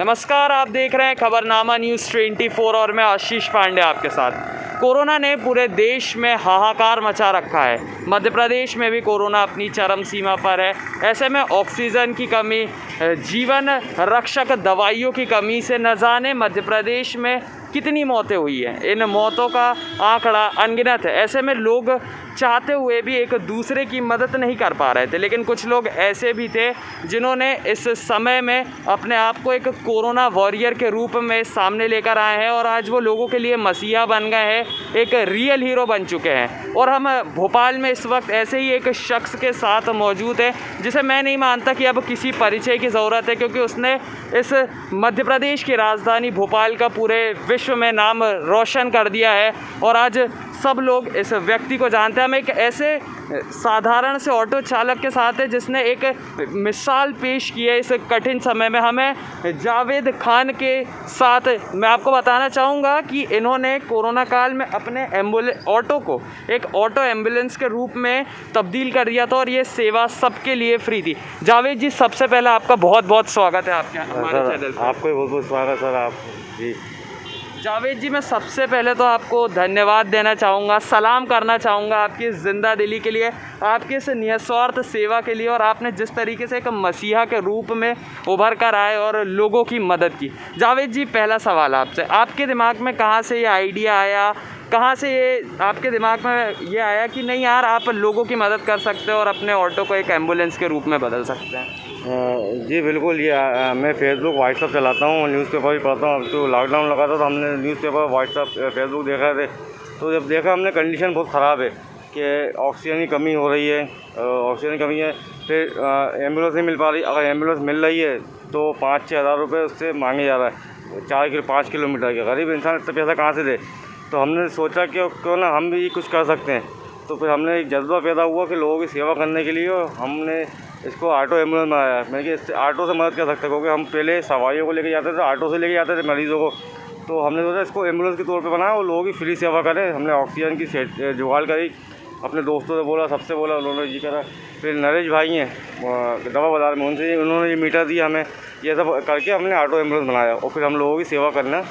नमस्कार, आप देख रहे हैं खबरनामा न्यूज़ 24 और मैं आशीष पांडे आपके साथ। कोरोना ने पूरे देश में हाहाकार मचा रखा है। मध्य प्रदेश में भी कोरोना अपनी चरम सीमा पर है। ऐसे में ऑक्सीजन की कमी, जीवन रक्षक दवाइयों की कमी से न जाने मध्य प्रदेश में कितनी मौतें हुई हैं। इन मौतों का आंकड़ा अनगिनत है। ऐसे में लोग चाहते हुए भी एक दूसरे की मदद नहीं कर पा रहे थे, लेकिन कुछ लोग ऐसे भी थे जिन्होंने इस समय में अपने आप को एक कोरोना वॉरियर के रूप में सामने लेकर आए हैं और आज वो लोगों के लिए मसीहा बन गए हैं, एक रियल हीरो बन चुके हैं। और हम भोपाल में इस वक्त ऐसे ही एक शख्स के साथ मौजूद हैं जिसे मैं नहीं मानता कि अब किसी परिचय की ज़रूरत है, क्योंकि उसने इस मध्य प्रदेश की राजधानी भोपाल का पूरे विश्व में नाम रोशन कर दिया है और आज सब लोग इस व्यक्ति को जानते हैं। हम एक ऐसे साधारण से ऑटो चालक के साथ है जिसने एक मिसाल पेश की है इस कठिन समय में। हमें जावेद खान के साथ मैं आपको बताना चाहूँगा कि इन्होंने कोरोना काल में अपने ऑटो को एक ऑटो एम्बुलेंस के रूप में तब्दील कर दिया था और ये सेवा सबके लिए फ्री थी। जावेद जी, सबसे पहले आपका बहुत बहुत स्वागत है आपके हमारे चैनल पर। आपको बहुत बहुत स्वागत सर। आप जी जावेद जी, मैं सबसे पहले तो आपको धन्यवाद देना चाहूँगा, सलाम करना चाहूँगा आपकी ज़िंदा दिली के लिए, आपके इस निस्वार्थ सेवा के लिए और आपने जिस तरीके से एक मसीहा के रूप में उभर कर आए और लोगों की मदद की। जावेद जी, पहला सवाल आपसे, आपके दिमाग में कहाँ से ये आइडिया आया, कहाँ से ये आपके दिमाग में ये आया कि नहीं यार आप लोगों की मदद कर सकते हो और अपने ऑटो को एक एम्बुलेंस के रूप में बदल सकते हैं? जी बिल्कुल। ये मैं फेसबुक व्हाट्सअप चलाता हूँ, न्यूज़पेपर भी पढ़ता हूँ। तो लॉकडाउन लगा था तो हमने न्यूज़पेपर व्हाट्सअप फेसबुक देखा थे, तो जब देखा हमने कंडीशन बहुत ख़राब है कि ऑक्सीजन की कमी हो रही है, ऑक्सीजन की कमी है, फिर एम्बुलेंस नहीं मिल पा रही। अगर एम्बुलेंस मिल रही है तो 5-6 हज़ार रुपये उससे मांगे जा रहा है 5 किलोमीटर के। गरीब इंसान इतना पैसा कहाँ से दे? तो हमने सोचा कि क्यों ना हम भी कुछ कर सकते हैं। तो फिर हमने एक जज्बा पैदा हुआ कि लोगों की सेवा करने के लिए हमने इसको ऑटो एम्बुलेंस बनाया। मैंने कि इससे ऑटो से मदद कर सकते हैं, क्योंकि हम पहले सवारियों को लेके जाते थे, ऑटो से लेके जाते थे मरीज़ों को। तो हमने सोचा इसको एम्बुलेंस के तौर पे बनाया और लोगों की फ्री सेवा करें। हमने ऑक्सीजन की जुगाड़ करी, अपने दोस्तों से बोला, सबसे बोला, उन्होंने जी करा। फिर नरेश भाई हैं दवा बाज़ार में, उनसे उन्होंने ये मीटर दिया हमें। ये सब करके हमने ऑटो एम्बुलेंस बनाया और फिर हम लोगों की सेवा करना।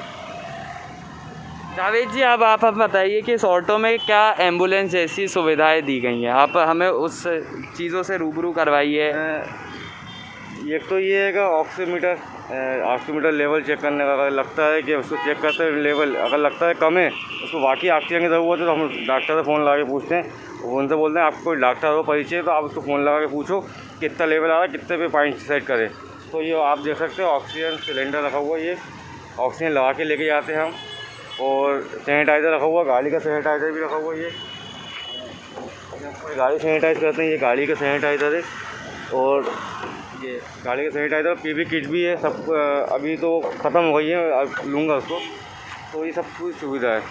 जावेद जी, अब आप बताइए कि इस ऑटो में क्या एम्बुलेंस जैसी सुविधाएं दी गई हैं, आप हमें उस चीज़ों से रूबरू करवाइए। एक तो ये है कि ऑक्सीमीटर लेवल चेक करने का, अगर लगता है कि उसको चेक करते हैं लेवल, अगर लगता है कम है, उसको वाकई ऑक्सीजन की ज़रूरत है तो हम डॉक्टर से फ़ोन लगा के पूछते हैं। वो उनसे बोलते हैं आपको कोई डॉक्टर हो परिचय तो आप उसको फ़ोन लगा के पूछो कितना लेवल आ रहा है, कितने पे पॉइंट सेट करें। तो ये आप देख सकते हो ऑक्सीजन सिलेंडर रखा हुआ है, ये ऑक्सीजन लगा के लेके जाते हैं हम। और सैनिटाइज़र रखा हुआ, गाड़ी का सैनिटाइज़र भी रखा हुआ है। ये गाड़ी सैनिटाइज़ करते हैं, ये गाड़ी का सैनिटाइज़र है और ये गाड़ी का सैनिटाइज़र पीपी किट भी है। सब अभी तो ख़त्म हो गई है, लूँगा उसको। तो ये सब कुछ सुविधा है।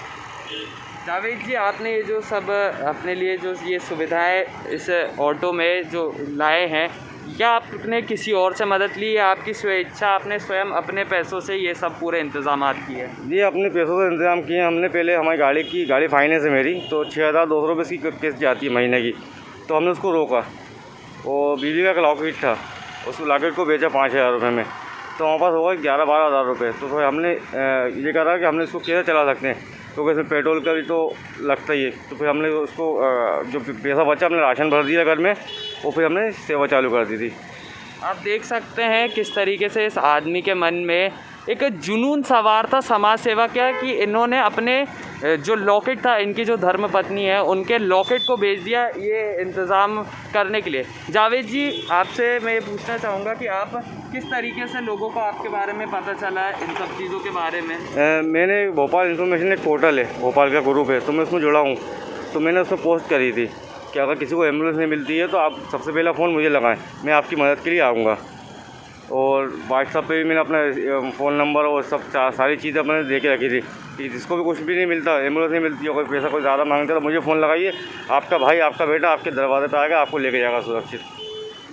जावेद जी, आपने ये जो सब अपने लिए जो ये सुविधाएं इस ऑटो में जो लाए हैं, क्या आपने किसी और से मदद ली या आपकी स्वेच्छा, आपने स्वयं अपने पैसों से ये सब पूरे इंतजाम किए? जी, अपने पैसों से इंतज़ाम किए हमने। पहले हमारी गाड़ी फाइनेंस है मेरी, तो 6,200 रुपये इसकी किस्त जाती है महीने की। तो हमने उसको रोका। और बीवी का लॉकेट था, उस लॉकेट को बेचा 5,000 रुपये में, तो हमारे पास होगा 11-12 हज़ार रुपये। तो फिर हमने ये करा कि हमने इसको कैसे चला सकते हैं, क्योंकि इसमें पेट्रोल का भी तो लगता ही है। तो फिर हमने उसको जो पैसा बचा हमने राशन भर दिया घर में, और फिर हमने सेवा चालू कर दी थी। आप देख सकते हैं किस तरीके से इस आदमी के मन में एक जुनून सवार था समाज सेवा का, कि इन्होंने अपने जो लॉकेट था, इनकी जो धर्मपत्नी है उनके लॉकेट को बेच दिया ये इंतज़ाम करने के लिए। जावेद जी, आपसे मैं ये पूछना चाहूँगा कि आप किस तरीके से लोगों को आपके बारे में पता चला है इन सब चीज़ों के बारे में? मैंने भोपाल इन्फॉर्मेशन एक पोर्टल है, भोपाल का ग्रुप है, तो मैं उसमें जुड़ा हूँ। तो मैंने उसमें पोस्ट करी थी कि अगर किसी को एम्बुलेंस नहीं मिलती है तो आप सबसे पहला फ़ोन मुझे लगाएं, मैं आपकी मदद के लिए आऊँगा। और व्हाट्सएप पे भी मैंने अपना फ़ोन नंबर और सब सारी चीज़ें मैंने दे के रखी थी कि जिसको भी कुछ भी नहीं मिलता, एम्बुलेंस नहीं मिलती है, कोई पैसा कोई ज़्यादा मांगता है तो मुझे फ़ोन लगाइए, आपका भाई आपका बेटा आपके दरवाजे पर आएगा, आपको लेके जाएगा सुरक्षित।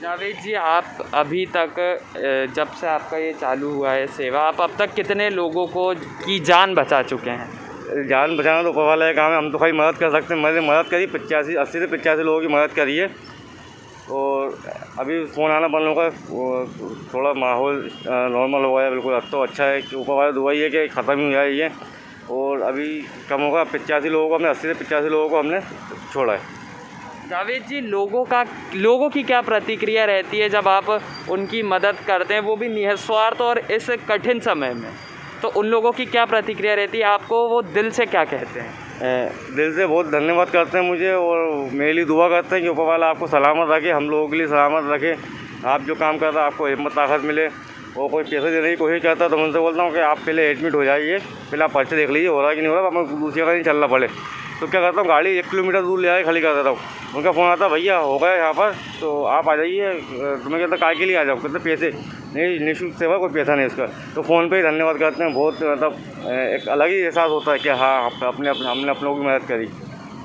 जावेद जी, आप अभी तक जब से आपका ये चालू हुआ है सेवा, आप अब तक कितने लोगों को की जान बचा चुके हैं? जान बचाना तो ऊपर वाला है काम है, हम तो खाली मदद कर सकते हैं। मैंने मदद करी 80 से 85 लोगों की मदद करी है। और अभी फ़ोन आना बंद होगा, थोड़ा माहौल नॉर्मल हो गया बिल्कुल। अब तो अच्छा है कि ऊपर वाला दुआ ही है कि ख़त्म ही हो जाए ये, और अभी कम होगा। 85 लोगों को हमने 80 से 85 लोगों को हमने छोड़ा है। जावेद जी, लोगों की क्या प्रतिक्रिया रहती है जब आप उनकी मदद करते हैं, वो भी निस्वार्थ और इस कठिन समय में? तो उन लोगों की क्या प्रतिक्रिया रहती है, आपको वो दिल से क्या कहते हैं? दिल से बहुत धन्यवाद करते हैं मुझे, और मेरे लिए दुआ करते हैं कि ऊपर वाला आपको सलामत रखे, हम लोगों के लिए सलामत रखे। आप जो काम कर रहे हैं आपको हिम्मत ताकत मिले। और कोई पैसे देने की कोशिश करता है तो मैं उनसे बोलता हूँ कि आप पहले एडमिट हो जाइए, पहले आप पर्चे देख लीजिए हो रहा है कि नहीं हो रहा, हमें दूसरी जगह नहीं चलना पड़े। तो क्या करता हूँ, गाड़ी 1 किलोमीटर दूर ले आके खड़ी कर देता हूँ। उनका फ़ोन आता, भैया हो गया यहाँ पर, तो आप आ जाइए। तो मैं कहता काय के लिए आ जाओ, कहते पैसे नहीं, निःशुल्क सेवा, कोई पैसा नहीं उसका। तो फ़ोन पे ही धन्यवाद करते हैं। बहुत मतलब एक अलग ही एहसास होता है कि हाँ हमने अपनों की मदद करी।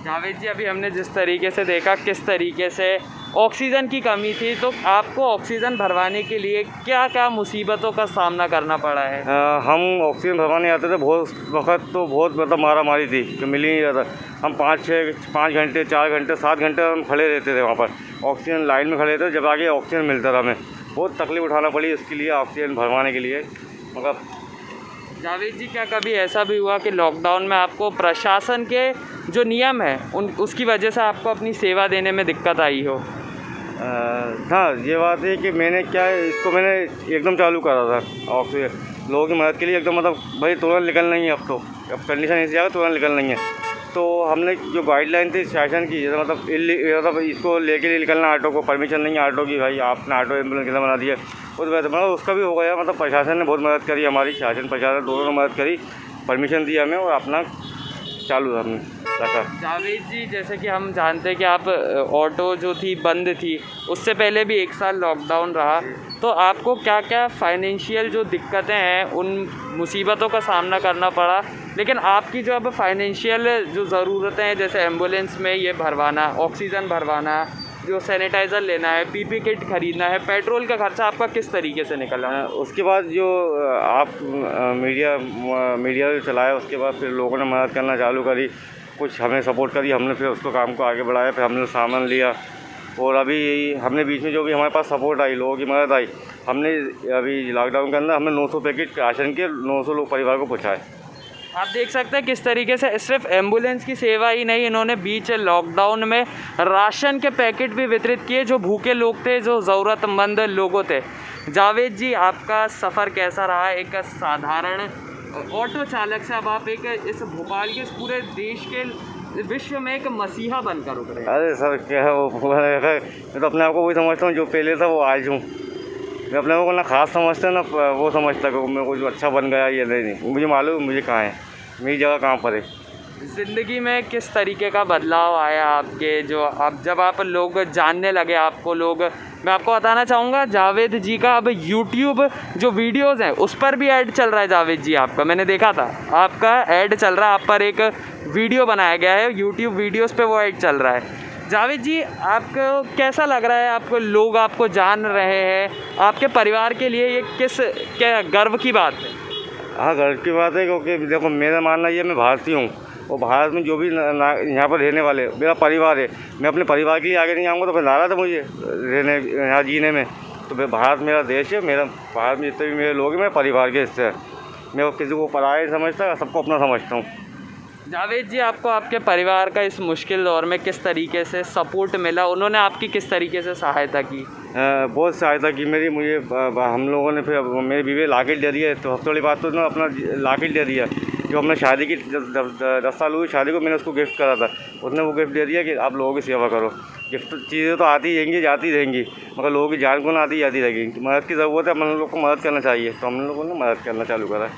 जावेद जी, अभी हमने जिस तरीके से देखा किस तरीके से ऑक्सीजन की कमी थी, तो आपको ऑक्सीजन भरवाने के लिए क्या क्या मुसीबतों का सामना करना पड़ा है? हम ऑक्सीजन भरवाने आते थे, बहुत वक्त तो बहुत मतलब मारा मारी थी कि मिल ही नहीं रहा था। हम 5 घंटे 4 घंटे 7 घंटे हम खड़े रहते थे वहाँ पर, ऑक्सीजन लाइन में खड़े थे, जब आगे ऑक्सीजन मिलता था। हमें बहुत तकलीफ़ उठाना पड़ी इसके लिए, ऑक्सीजन भरवाने के लिए। मतलब जावेद जी, क्या कभी ऐसा भी हुआ कि लॉकडाउन में आपको प्रशासन के जो नियम है उसकी वजह से आपको अपनी सेवा देने में दिक्कत आई हो? हाँ, ये बात है कि मैंने एकदम चालू करा था ऑक्सीजन लोगों की मदद के लिए एकदम, मतलब भाई तुरंत निकलना ही है। अब कंडीशन ऐसी आ गई, तुरंत निकलना ही है। तो हमने जो गाइडलाइन थी शासन की, जैसे मतलब इसको लेके निकलना, ऑटो को परमिशन नहीं है ऑटो की, भाई आपने ऑटो एम्बुलेंस कैसे बना दिया, वो तो वैसे मतलब उसका भी हो गया। मतलब प्रशासन ने बहुत मदद करी हमारी, शासन प्रशासन दोनों ने मदद करी, परमिशन दी हमें और अपना चालू हमने रखा। जावेद जी, जैसे कि हम जानते हैं कि आप ऑटो जो थी बंद थी, उससे पहले भी 1 साल लॉकडाउन रहा, तो आपको क्या क्या फाइनेंशियल जो दिक्कतें हैं उन मुसीबतों का सामना करना पड़ा, लेकिन आपकी जो अब फाइनेंशियल जो ज़रूरतें हैं, जैसे एम्बुलेंस में ये भरवाना, ऑक्सीजन भरवाना, जो सैनिटाइज़र लेना है, पीपी किट खरीदना है, पेट्रोल का खर्चा आपका किस तरीके से निकला? उसके बाद जो आप मीडिया चलाया, उसके बाद फिर लोगों ने मदद करना चालू करी, कुछ हमें सपोर्ट करी, हमने फिर उसको काम को आगे बढ़ाया, फिर हमने सामान लिया। और अभी हमने बीच में जो भी हमारे पास सपोर्ट आई, लोगों की मदद आई, हमने अभी लॉकडाउन के अंदर हमने 900 पैकेट राशन के 900 लोग परिवार को पहुँचाए। आप देख सकते हैं किस तरीके से सिर्फ एम्बुलेंस की सेवा ही नहीं, इन्होंने बीच लॉकडाउन में राशन के पैकेट भी वितरित किए जो भूखे लोग थे, जो ज़रूरतमंद लोगों थे। जावेद जी, आपका सफ़र कैसा रहा? एक साधारण ऑटो चालक से अब आप एक इस भोपाल के, इस पूरे देश के, विश्व में एक मसीहा बनकर उभरे। अरे सर क्या है, मैं तो अपने आप को वही समझता हूँ जो पहले था वो आज हूँ। मैं अपने को ना खास समझता ना वो समझता कि मैं कुछ अच्छा बन गया, ये नहीं, मुझे मालूम मुझे कहाँ है, मेरी जगह कहाँ पर है। ज़िंदगी में किस तरीके का बदलाव आया आपके, जो जब आप लोग जानने लगे आपको लोग? मैं आपको बताना चाहूँगा, जावेद जी का अब यूट्यूब जो वीडियोज़ हैं उस पर भी ऐड चल रहा है। जावेद जी, आपका मैंने देखा था, आपका ऐड चल रहा है, आप पर एक वीडियो बनाया गया है यूट्यूब वीडियोज़ पे, वो ऐड चल रहा है। जावेद जी, आपको कैसा लग रहा है, आपको लोग आपको जान रहे हैं, आपके परिवार के लिए ये क्या गर्व की बात है? हाँ, गर्व की बात है, क्योंकि देखो मेरा मानना ये, मैं भारतीय हूँ और भारत में जो भी यहाँ पर रहने वाले मेरा परिवार है, मैं अपने परिवार के लिए आगे नहीं आऊँगा तो फिर नाराज़ है मुझे रहने यहाँ जीने में। तो भारत मेरा देश है, मेरा भारत में जितने भी मेरे लोग हैं मेरे परिवार के हिस्से हैं। मैं किसी को पराया नहीं समझता, सबको अपना समझता हूँ। जावेद जी, आपको आपके परिवार का इस मुश्किल दौर में किस तरीके से सपोर्ट मिला? उन्होंने आपकी किस तरीके से सहायता की? बहुत सहायता की मेरी, मुझे हम लोगों ने फिर मेरी बीवी लॉकेट दे दिया। तो सबसे बड़ी बात तो ना अपना लॉकेट दे दिया, जो हमने शादी की 10 साल हुई शादी को, मैंने उसको गिफ्ट करा था, उसने वो गिफ्ट दे दिया कि आप लोगों की सेवा करो। गिफ्ट चीज़ें तो आती रहेंगी जाती रहेंगी, मगर लोगों की जान को ना आती जाती रहेगी। मदद की ज़रूरत है, हम लोग को मदद करना चाहिए, तो हम लोगों ने मदद करना चालू करा।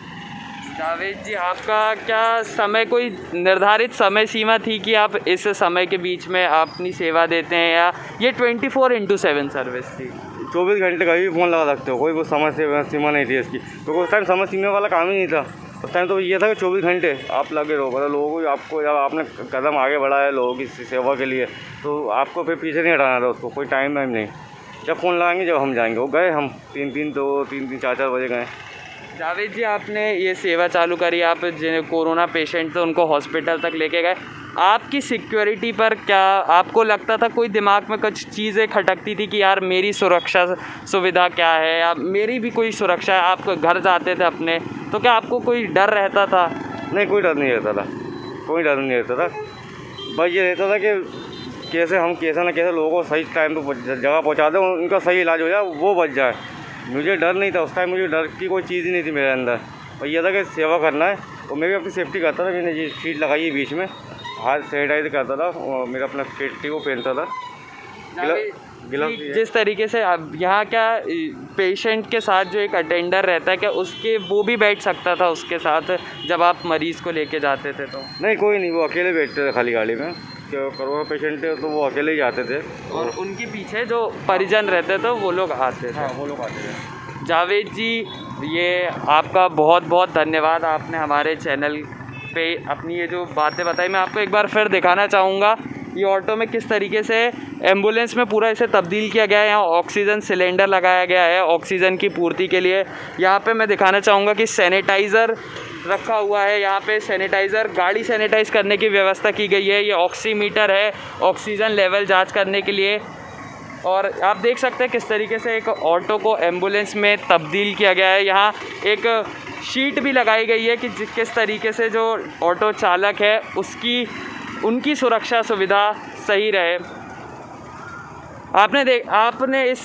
जावेद जी, आपका क्या समय, कोई निर्धारित समय सीमा थी कि आप इस समय के बीच में अपनी सेवा देते हैं, या ये 24/7 सर्विस थी? 24 घंटे का भी फ़ोन लगा सकते हो, कोई वो समय सीमा नहीं थी इसकी, क्योंकि उस टाइम समय सीमा वाला काम ही नहीं था। उस टाइम तो ये था कि 24 घंटे आप लगे रहो, मतलब लोगों को, आपको जब आपने कदम आगे बढ़ाया लोगों की सेवा के लिए, तो आपको फिर पीछे नहीं हटाना था उसको, कोई टाइम नहीं। जब फ़ोन लगाएंगे जब हम जाएंगे, वो गए हम 3-3 4 बजे गए। जावेद जी, आपने ये सेवा चालू करी, आप जिन्हें कोरोना पेशेंट थे उनको हॉस्पिटल तक लेके गए, आपकी सिक्योरिटी पर क्या आपको लगता था, कोई दिमाग में कुछ चीज़ें खटकती थी कि यार मेरी सुरक्षा सुविधा क्या है या मेरी भी कोई सुरक्षा है? आप घर जाते थे अपने, तो क्या आपको कोई डर रहता था? नहीं, कोई डर नहीं रहता था, कोई डर नहीं रहता था। बस ये रहता था कि कैसे हम कैसे ना कैसे लोगों को सही टाइम पे जगह पहुंचा दें, उनका सही इलाज हो जाए, वो बच जाए। मुझे डर नहीं था उस टाइम, मुझे डर की कोई चीज़ ही नहीं थी मेरे अंदर। और ये था कि सेवा करना है, और मैं भी अपनी सेफ्टी करता था। मैंने ये शीट लगाई है बीच में, हाथ सैनिटाइज करता था, और मेरा अपना शीट थी वो पहनता था। जिस तरीके से अब यहाँ क्या पेशेंट के साथ जो एक अटेंडर रहता है, क्या उसके वो भी बैठ सकता था उसके साथ जब आप मरीज़ को लेके जाते थे? तो नहीं, कोई नहीं, वो अकेले बैठते थे खाली गाड़ी में। जो कोरोना पेशेंट थे तो वो अकेले ही जाते थे, और उनके पीछे जो परिजन रहते थे वो लोग आते थे। हाँ, वो लोग आते थे। जावेद जी, ये आपका बहुत बहुत धन्यवाद, आपने हमारे चैनल पे अपनी ये जो बातें बताई। मैं आपको एक बार फिर दिखाना चाहूँगा ये ऑटो में किस तरीके से एम्बुलेंस में पूरा इसे तब्दील किया गया है। यहाँ ऑक्सीजन सिलेंडर लगाया गया है ऑक्सीजन की पूर्ति के लिए। यहाँ पे मैं दिखाना चाहूँगा कि सैनिटाइज़र रखा हुआ है। यहाँ पे सैनिटाइज़र, गाड़ी सैनिटाइज़ करने की व्यवस्था की गई है। ये ऑक्सीमीटर है ऑक्सीजन लेवल जांच करने के लिए। और आप देख सकते हैं किस तरीके से एक ऑटो को एम्बुलेंस में तब्दील किया गया है। यहाँ एक शीट भी लगाई गई है कि किस तरीके से जो ऑटो चालक है उनकी सुरक्षा सुविधा सही रहे। आपने इस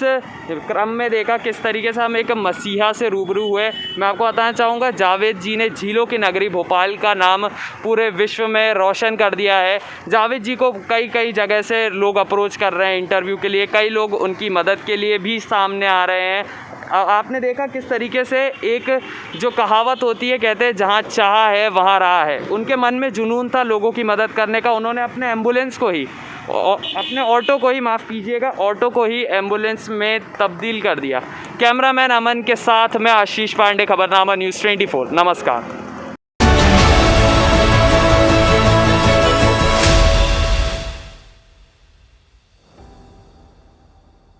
क्रम में देखा किस तरीके से हम एक मसीहा से रूबरू हुए। मैं आपको बताना चाहूँगा, जावेद जी ने झीलों की नगरी भोपाल का नाम पूरे विश्व में रोशन कर दिया है। जावेद जी को कई जगह से लोग अप्रोच कर रहे हैं इंटरव्यू के लिए, कई लोग उनकी मदद के लिए भी सामने आ रहे हैं। आपने देखा किस तरीके से एक जो कहावत होती है, कहते हैं जहाँ चाह है वहाँ राह है। उनके मन में जुनून था लोगों की मदद करने का। उन्होंने अपने एम्बुलेंस को ही, अपने ऑटो को ही, माफ़ कीजिएगा, ऑटो को ही एम्बुलेंस में तब्दील कर दिया। कैमरामैन अमन के साथ मैं आशीष पांडे, खबरनामा न्यूज़ 24। नमस्कार।